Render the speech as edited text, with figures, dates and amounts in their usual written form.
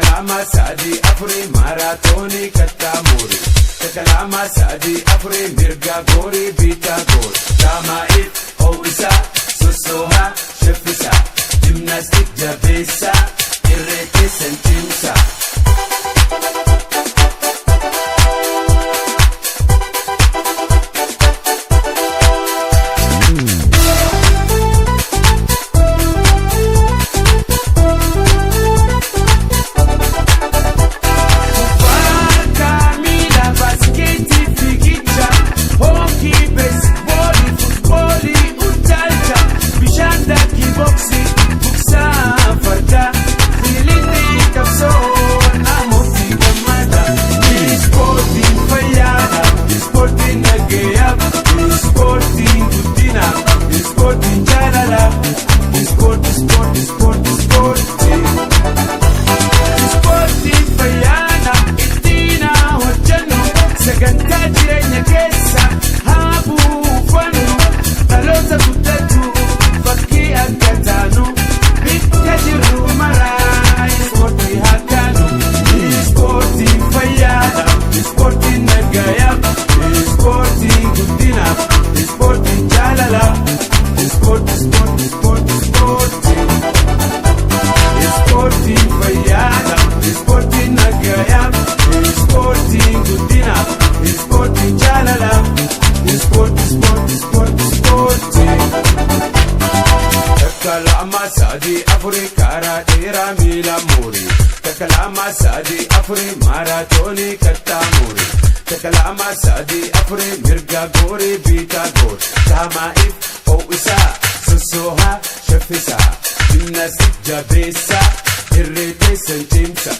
Takalama sadi afuri maratoni katamuri. Takalama sadi afuri mirga gori bita gori. Tama'if ho'isa sosoha shafisa. Gymnastic jabesa irreke sentimsa. Takalama sadi afuri kara dera mila muri. Takalama sadi afuri maratoni katamuri. Takalama sadi afuri mirga gori bita gori. Tama'if ho'isa sosoha shafisa. Gymnastic jabesa irreke sentimsa.